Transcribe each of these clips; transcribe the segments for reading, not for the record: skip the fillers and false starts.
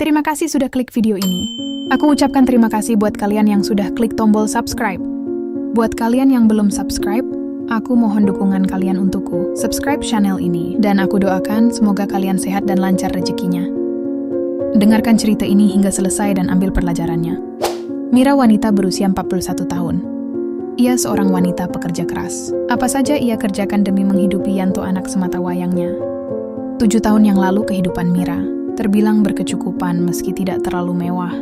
Terima kasih sudah klik video ini. Aku ucapkan terima kasih buat kalian yang sudah klik tombol subscribe. Buat kalian yang belum subscribe, aku mohon dukungan kalian untukku. Subscribe channel ini, dan aku doakan semoga kalian sehat dan lancar rezekinya. Dengarkan cerita ini hingga selesai dan ambil pelajarannya. Mira wanita berusia 41 tahun. Ia seorang wanita pekerja keras. Apa saja ia kerjakan demi menghidupi Yanto anak semata wayangnya. 7 tahun yang lalu kehidupan Mira terbilang berkecukupan meski tidak terlalu mewah.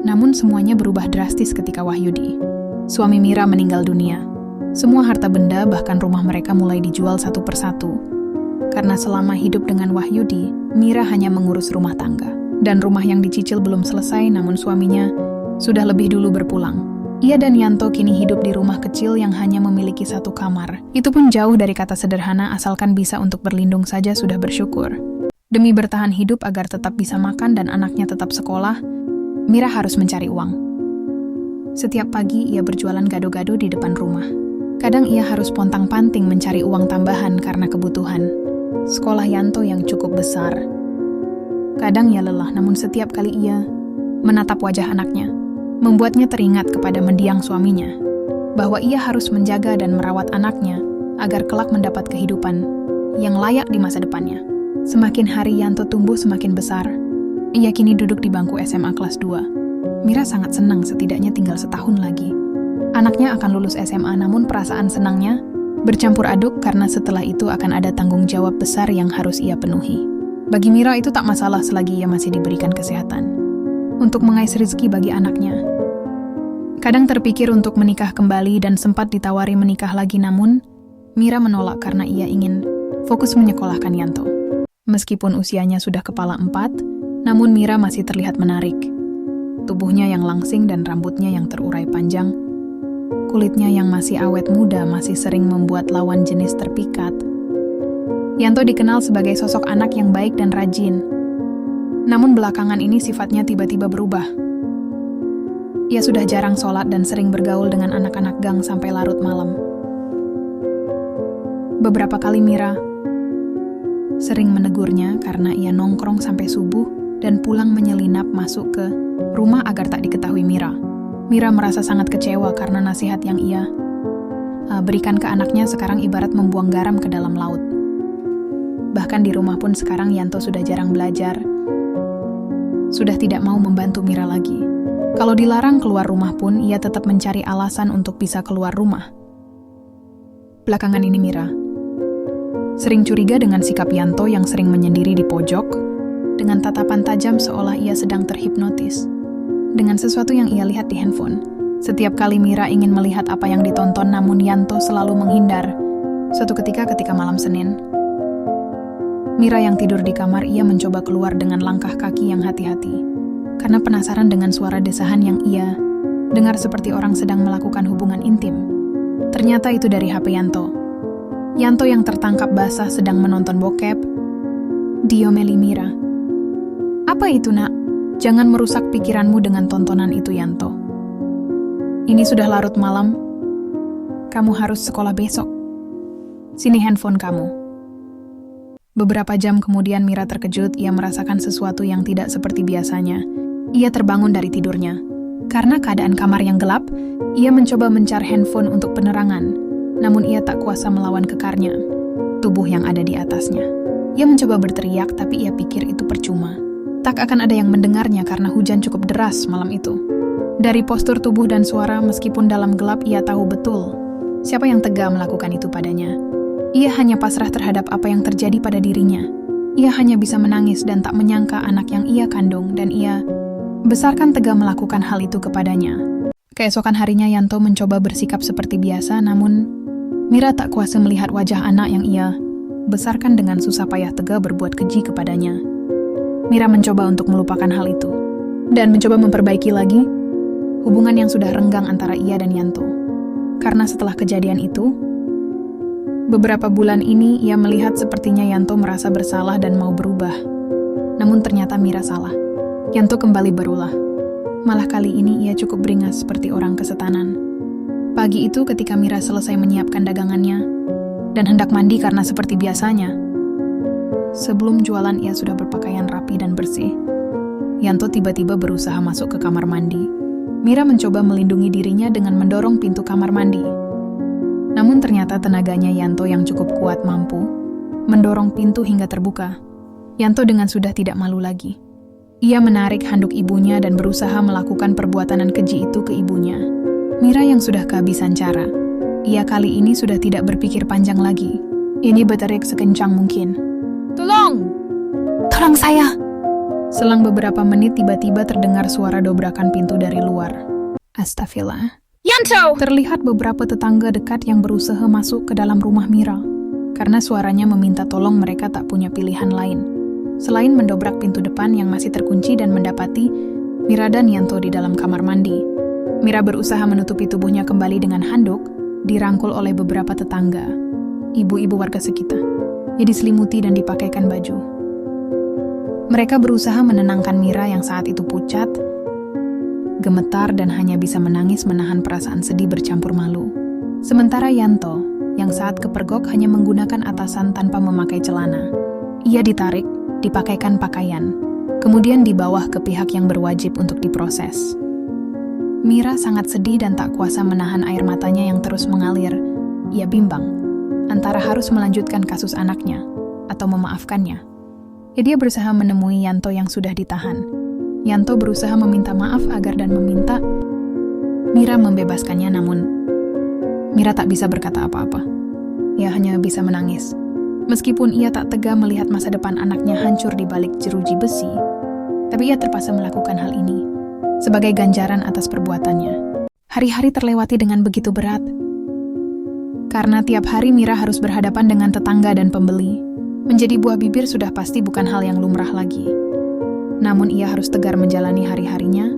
Namun semuanya berubah drastis ketika Wahyudi, suami Mira, meninggal dunia. Semua harta benda bahkan rumah mereka mulai dijual satu persatu. Karena selama hidup dengan Wahyudi, Mira hanya mengurus rumah tangga. Dan rumah yang dicicil belum selesai, namun suaminya sudah lebih dulu berpulang. Ia dan Yanto kini hidup di rumah kecil yang hanya memiliki satu kamar. Itu pun jauh dari kata sederhana, asalkan bisa untuk berlindung saja sudah bersyukur. Demi bertahan hidup agar tetap bisa makan dan anaknya tetap sekolah, Mira harus mencari uang. Setiap pagi ia berjualan gado-gado di depan rumah. Kadang ia harus pontang-panting mencari uang tambahan karena kebutuhan sekolah Yanto yang cukup besar. Kadang ia lelah, namun setiap kali ia menatap wajah anaknya, membuatnya teringat kepada mendiang suaminya, bahwa ia harus menjaga dan merawat anaknya agar kelak mendapat kehidupan yang layak di masa depannya. Semakin hari Yanto tumbuh semakin besar. Ia kini duduk di bangku SMA kelas 2. Mira sangat senang, setidaknya tinggal setahun lagi anaknya akan lulus SMA, namun perasaan senangnya bercampur aduk karena setelah itu akan ada tanggung jawab besar yang harus ia penuhi. Bagi Mira itu tak masalah selagi ia masih diberikan kesehatan untuk mengais rezeki bagi anaknya. Kadang terpikir untuk menikah kembali dan sempat ditawari menikah lagi, namun Mira menolak karena ia ingin fokus menyekolahkan Yanto. Meskipun usianya sudah kepala 4, namun Mira masih terlihat menarik. Tubuhnya yang langsing dan rambutnya yang terurai panjang, kulitnya yang masih awet muda masih sering membuat lawan jenis terpikat. Yanto dikenal sebagai sosok anak yang baik dan rajin. Namun belakangan ini sifatnya tiba-tiba berubah. Ia sudah jarang sholat dan sering bergaul dengan anak-anak gang sampai larut malam. Beberapa kali Mira sering menegurnya karena ia nongkrong sampai subuh dan pulang menyelinap masuk ke rumah agar tak diketahui Mira. Mira merasa sangat kecewa karena nasihat yang ia berikan ke anaknya sekarang ibarat membuang garam ke dalam laut. Bahkan di rumah pun sekarang Yanto sudah jarang belajar, sudah tidak mau membantu Mira lagi. Kalau dilarang keluar rumah pun ia tetap mencari alasan untuk bisa keluar rumah. Belakangan ini Mira sering curiga dengan sikap Yanto yang sering menyendiri di pojok, dengan tatapan tajam seolah ia sedang terhipnotis dengan sesuatu yang ia lihat di handphone. Setiap kali Mira ingin melihat apa yang ditonton, namun Yanto selalu menghindar. Suatu ketika malam Senin, Mira yang tidur di kamar, ia mencoba keluar dengan langkah kaki yang hati-hati, karena penasaran dengan suara desahan yang ia dengar seperti orang sedang melakukan hubungan intim. Ternyata itu dari HP Yanto. Yanto yang tertangkap basah sedang menonton bokep. Diomeli Mira. Apa itu, nak? Jangan merusak pikiranmu dengan tontonan itu, Yanto. Ini sudah larut malam. Kamu harus sekolah besok. Sini handphone kamu. Beberapa jam kemudian Mira terkejut, ia merasakan sesuatu yang tidak seperti biasanya. Ia terbangun dari tidurnya. Karena keadaan kamar yang gelap, ia mencoba mencari handphone untuk penerangan. Namun ia tak kuasa melawan kekarnya, tubuh yang ada di atasnya. Ia mencoba berteriak, tapi ia pikir itu percuma. Tak akan ada yang mendengarnya karena hujan cukup deras malam itu. Dari postur tubuh dan suara, meskipun dalam gelap, ia tahu betul siapa yang tega melakukan itu padanya. Ia hanya pasrah terhadap apa yang terjadi pada dirinya. Ia hanya bisa menangis dan tak menyangka anak yang ia kandung dan ia besarkan tega melakukan hal itu kepadanya. Keesokan harinya Yanto mencoba bersikap seperti biasa, namun Mira tak kuasa melihat wajah anak yang ia besarkan dengan susah payah tega berbuat keji kepadanya. Mira mencoba untuk melupakan hal itu dan mencoba memperbaiki lagi hubungan yang sudah renggang antara ia dan Yanto. Karena setelah kejadian itu, beberapa bulan ini ia melihat sepertinya Yanto merasa bersalah dan mau berubah. Namun ternyata Mira salah. Yanto kembali berulah. Malah kali ini ia cukup beringas seperti orang kesetanan. Pagi itu ketika Mira selesai menyiapkan dagangannya dan hendak mandi karena seperti biasanya, sebelum jualan ia sudah berpakaian rapi dan bersih. Yanto tiba-tiba berusaha masuk ke kamar mandi. Mira mencoba melindungi dirinya dengan mendorong pintu kamar mandi. Namun ternyata tenaganya Yanto yang cukup kuat mampu mendorong pintu hingga terbuka. Yanto dengan sudah tidak malu lagi. Ia menarik handuk ibunya dan berusaha melakukan perbuatan keji itu ke ibunya. Mira yang sudah kehabisan cara. Ia kali ini sudah tidak berpikir panjang lagi. Ini berteriak sekencang mungkin. Tolong! Tolong saya! Selang beberapa menit tiba-tiba terdengar suara dobrakan pintu dari luar. Astagfirullah. Yanto! Terlihat beberapa tetangga dekat yang berusaha masuk ke dalam rumah Mira. Karena suaranya meminta tolong, mereka tak punya pilihan lain selain mendobrak pintu depan yang masih terkunci dan mendapati Mira dan Yanto di dalam kamar mandi. Mira berusaha menutupi tubuhnya kembali dengan handuk, dirangkul oleh beberapa tetangga, ibu-ibu warga sekitar. Ia diselimuti dan dipakaikan baju. Mereka berusaha menenangkan Mira yang saat itu pucat, gemetar dan hanya bisa menangis menahan perasaan sedih bercampur malu. Sementara Yanto, yang saat kepergok hanya menggunakan atasan tanpa memakai celana. Ia ditarik, dipakaikan pakaian, kemudian dibawa ke pihak yang berwajib untuk diproses. Mira sangat sedih dan tak kuasa menahan air matanya yang terus mengalir. Ia bimbang antara harus melanjutkan kasus anaknya atau memaafkannya. Dia berusaha menemui Yanto yang sudah ditahan. Yanto berusaha meminta maaf agar dan meminta Mira membebaskannya, namun Mira tak bisa berkata apa-apa. Ia hanya bisa menangis. Meskipun ia tak tega melihat masa depan anaknya hancur di balik jeruji besi, tapi ia terpaksa melakukan hal ini sebagai ganjaran atas perbuatannya. Hari-hari terlewati dengan begitu berat. Karena tiap hari Mira harus berhadapan dengan tetangga dan pembeli. Menjadi buah bibir sudah pasti bukan hal yang lumrah lagi. Namun ia harus tegar menjalani hari-harinya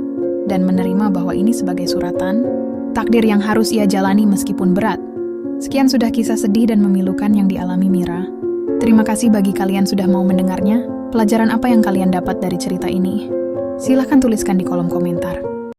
dan menerima bahwa ini sebagai suratan takdir yang harus ia jalani meskipun berat. Sekian sudah kisah sedih dan memilukan yang dialami Mira. Terima kasih bagi kalian sudah mau mendengarnya. Pelajaran apa yang kalian dapat dari cerita ini? Silahkan tuliskan di kolom komentar.